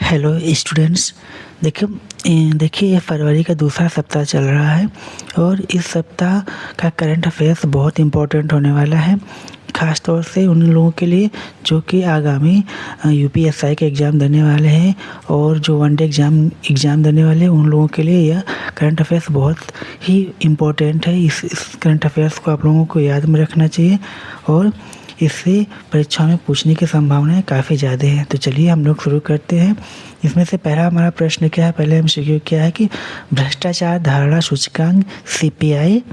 Hello students. देखिए ये फरवरी का दूसरा सप्ताह चल रहा है और इस सप्ताह का करंट अफेयर्स बहुत इम्पोर्टेंट होने वाला है, ख़ास तौर से उन लोगों के लिए जो कि आगामी यूपीएससी के एग्ज़ाम देने वाले हैं और जो वन डे एग्ज़ाम देने वाले हैं उन लोगों के लिए यह करंट अफेयर्स बहुत ही इम्पोर्टेंट है। इस करंट अफेयर्स को आप लोगों को याद में रखना चाहिए और इससे परीक्षा में पूछने की संभावनाएं काफ़ी ज़्यादा हैं। तो चलिए हम लोग शुरू करते हैं। इसमें से पहला हमारा प्रश्न क्या है, पहले हम सीखिए क्या है कि भ्रष्टाचार धारणा सूचकांक सीपीआई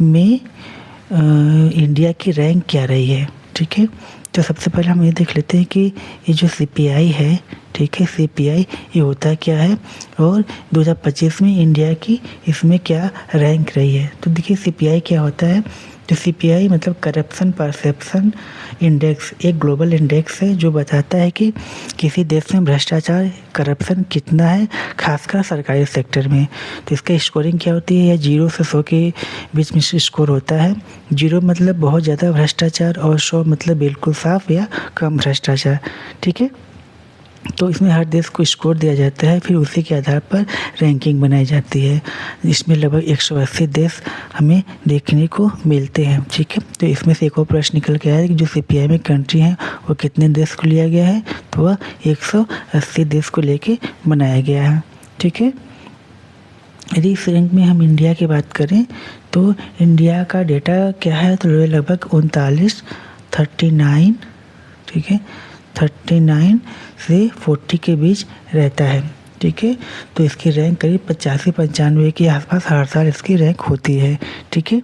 में इंडिया की रैंक क्या रही है। ठीक है, तो सबसे पहले हम ये देख लेते हैं कि ये जो सीपीआई है, ठीक है, सीपीआई ये होता क्या है और 2025 में इंडिया की इसमें क्या रैंक रही है। तो देखिए सीपीआई क्या होता है। तो सीपीआई मतलब करप्शन परसेप्शन इंडेक्स, एक ग्लोबल इंडेक्स है जो बताता है कि किसी देश में भ्रष्टाचार करप्शन कितना है, खासकर सरकारी सेक्टर में। तो इसका स्कोरिंग क्या होती है, यह 0 से 100 के बीच में स्कोर होता है। 0 मतलब बहुत ज़्यादा भ्रष्टाचार और 100 मतलब बिल्कुल साफ या कम भ्रष्टाचार। ठीक है, तो इसमें हर देश को स्कोर दिया जाता है, फिर उसी के आधार पर रैंकिंग बनाई जाती है। इसमें लगभग 180 देश हमें देखने को मिलते हैं। ठीक है, तो इसमें से एक और प्रश्न निकल के आया है कि जो सीपीआई में कंट्री है वो कितने देश को लिया गया है, तो वह 180 देश को लेके बनाया गया है। ठीक है, यदि इस रैंक में हम इंडिया की बात करें तो इंडिया का डेटा क्या है, तो लगभग 39, ठीक है, 39 से 40 के बीच रहता है। ठीक है, तो इसकी रैंक करीब 85-95 के आसपास हर साल इसकी रैंक होती है। ठीक है,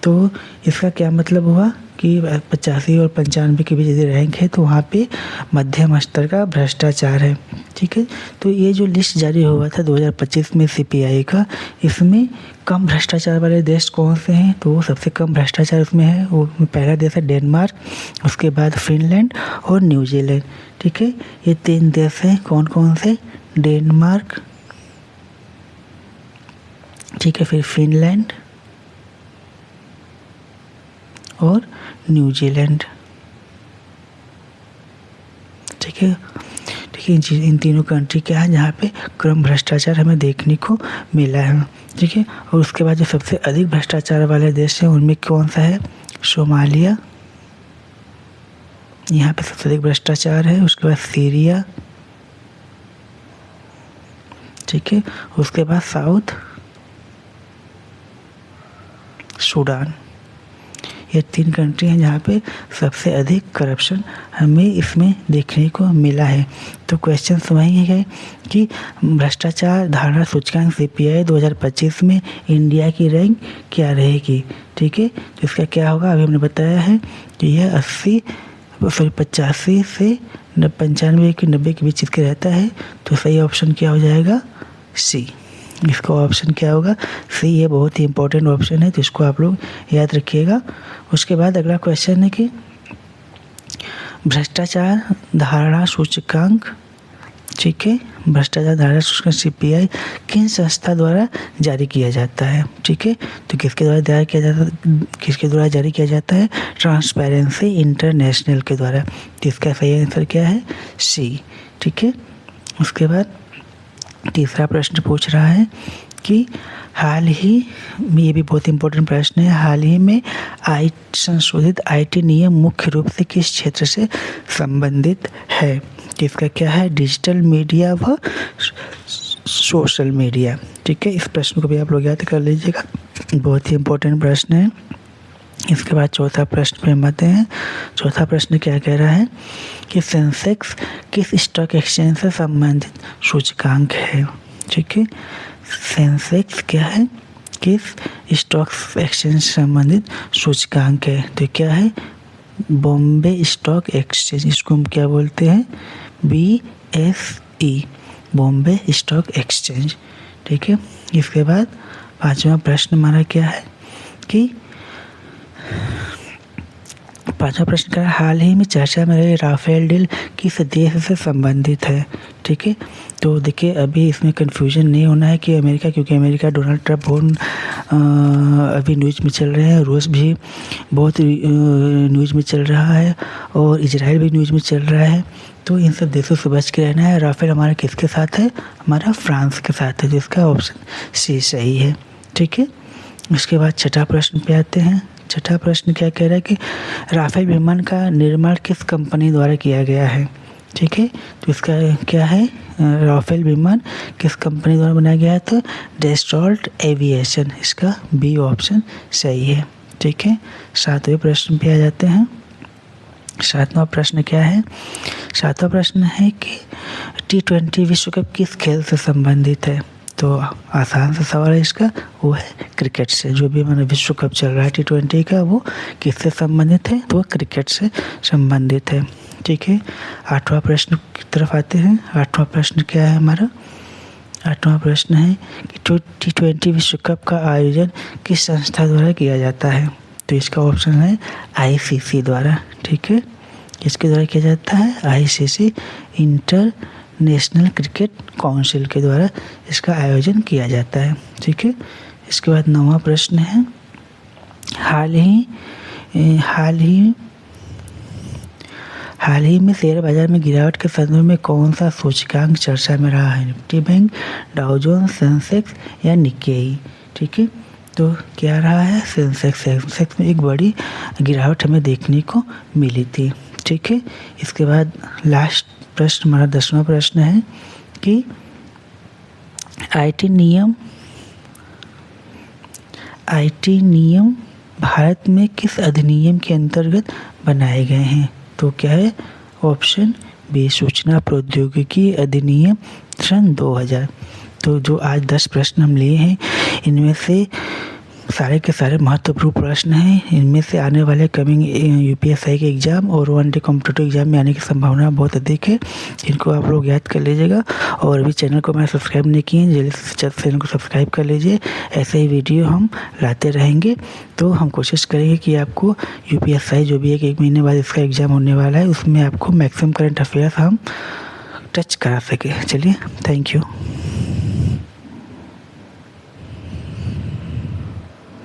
तो इसका क्या मतलब हुआ कि 85 और 95 के बीच यदि रैंक है तो वहाँ पे मध्यम स्तर का भ्रष्टाचार है। ठीक है, तो ये जो लिस्ट जारी हुआ था 2025 में सीपीआई का, इसमें कम भ्रष्टाचार वाले देश कौन से हैं, तो वो सबसे कम भ्रष्टाचार उसमें है, वो पहला देश है डेनमार्क, उसके बाद फिनलैंड और न्यूजीलैंड। ठीक है, ये 3 देश हैं। कौन कौन से, डेनमार्क, ठीक है, फिर फिनलैंड और न्यूजीलैंड। ठीक है, इन तीनों कंट्री क्या है जहाँ पे क्रम भ्रष्टाचार हमें देखने को मिला है। ठीक है, और उसके बाद जो सबसे अधिक भ्रष्टाचार वाले देश हैं उनमें कौन सा है, सोमालिया, यहाँ पे सबसे अधिक भ्रष्टाचार है। उसके बाद सीरिया, ठीक है, उसके बाद साउथ सूडान। ये 3 कंट्री हैं जहाँ पे सबसे अधिक करप्शन हमें इसमें देखने को मिला है। तो क्वेश्चन वही है कि भ्रष्टाचार धारणा सूचकांक सीपीआई 2025 में इंडिया की रैंक क्या रहेगी। ठीक है, तो इसका क्या होगा, अभी हमने बताया है कि यह 85 से 95 के 90 के बीच इसके रहता है। तो सही ऑप्शन क्या हो जाएगा, सी। इसका ऑप्शन क्या होगा, सी। ये बहुत ही इंपॉर्टेंट ऑप्शन है, तो इसको आप लोग याद रखिएगा। उसके बाद अगला क्वेश्चन है कि भ्रष्टाचार धारणा सूचकांक, ठीक है, भ्रष्टाचार धारणा सूचकांक सीपीआई किन संस्था द्वारा जारी किया जाता है। ठीक है, तो किसके द्वारा जारी किया जाता है, ट्रांसपेरेंसी इंटरनेशनल के द्वारा। तो इसका सही आंसर क्या है, सी। ठीक है, उसके बाद तीसरा प्रश्न पूछ रहा है कि हाल ही में, ये भी बहुत इंपॉर्टेंट प्रश्न है, हाल ही में संशोधित आईटी नियम मुख्य रूप से किस क्षेत्र से संबंधित है। इसका क्या है, डिजिटल मीडिया व सोशल मीडिया। ठीक है, इस प्रश्न को भी आप लोग याद कर लीजिएगा, बहुत ही इंपॉर्टेंट प्रश्न है। इसके बाद चौथा प्रश्न पे हम आते हैं। चौथा प्रश्न क्या कह रहा है कि सेंसेक्स किस स्टॉक एक्सचेंज से संबंधित सूचकांक है। ठीक है, सेंसेक्स क्या है, किस स्टॉक एक्सचेंज से संबंधित सूचकांक है। तो क्या है, बॉम्बे स्टॉक एक्सचेंज, इसको हम क्या बोलते हैं, BSE, बॉम्बे स्टॉक एक्सचेंज। ठीक है, इसके बाद पांचवा प्रश्न हमारा क्या है कि पांचवा प्रश्न का हाल ही में चर्चा में रहे राफेल डील किस देश से संबंधित है। ठीक है, तो देखिए अभी इसमें कन्फ्यूजन नहीं होना है कि अमेरिका, क्योंकि अमेरिका डोनाल्ड ट्रंप बहुत अभी न्यूज़ में चल रहे हैं, रूस भी बहुत न्यूज़ में चल रहा है और इजराइल भी न्यूज़ में चल रहा है। तो इन सब देशों से बच के रहना है। राफेल हमारा किसके साथ है? हमारा फ्रांस के साथ है, जिसका ऑप्शन सी सही है। ठीक है, उसके बाद छठा प्रश्न पे आते हैं। छठा प्रश्न क्या कह रहा है कि राफेल विमान का निर्माण किस कंपनी द्वारा किया गया है। ठीक है, तो इसका क्या है? राफेल विमान किस कंपनी द्वारा बनाया गया है? तो डस्सॉल्ट एविएशन, इसका बी ऑप्शन सही है। ठीक है, सातवें प्रश्न पे आ जाते हैं। सातवां प्रश्न क्या है? सातवां प्रश्न है कि T20 विश्व कप किस खेल से संबंधित है। तो आसान सा सवाल है इसका, वो है क्रिकेट से। जो भी हमारा विश्व कप चल रहा है T20 का, वो किससे संबंधित है? तो वो क्रिकेट से संबंधित है। ठीक है, आठवां प्रश्न की तरफ आते हैं। आठवां प्रश्न क्या है हमारा? आठवां प्रश्न है कि T20 विश्व कप का आयोजन किस संस्था द्वारा किया जाता है। तो इसका ऑप्शन है ICC द्वारा। ठीक है, इसके द्वारा किया जाता है ICC, इंटरनेशनल क्रिकेट काउंसिल के द्वारा इसका आयोजन किया जाता है। ठीक है, इसके बाद नौवां प्रश्न है हाल ही में शेयर बाजार में गिरावट के संदर्भ में कौन सा सूचकांक चर्चा में रहा है? Nifty bank, Dow Jones, Sensex या निक्केई। ठीक है, तो क्या रहा है? सेंसेक्स में एक बड़ी गिरावट हमें देखने को मिली थी। ठीक है, इसके बाद लास्ट प्रश्न हमारा 10वां प्रश्न है कि आईटी नियम भारत में किस अधिनियम के अंतर्गत बनाए गए हैं। तो क्या है? ऑप्शन बी, सूचना प्रौद्योगिकी अधिनियम सन 2000। तो जो आज 10 प्रश्न हम लिए हैं, इनमें से सारे के सारे महत्वपूर्ण प्रश्न हैं। इनमें से आने वाले कमिंग UPSI के एग्ज़ाम और 1 डे कॉम्पिटिटिव एग्जाम में आने की संभावना बहुत अधिक है। इनको आप लोग याद कर लीजिएगा। और अभी चैनल को मैंने सब्सक्राइब नहीं किए हैं, जल्दी से चैनल को सब्सक्राइब कर लीजिए। ऐसे ही वीडियो हम लाते रहेंगे। तो हम कोशिश करेंगे कि आपको UPSI जो भी एक महीने बाद इसका एग्ज़ाम होने वाला है, उसमें आपको मैक्सिमम करंट अफेयर्स हम टच करा सके। चलिए, थैंक यू।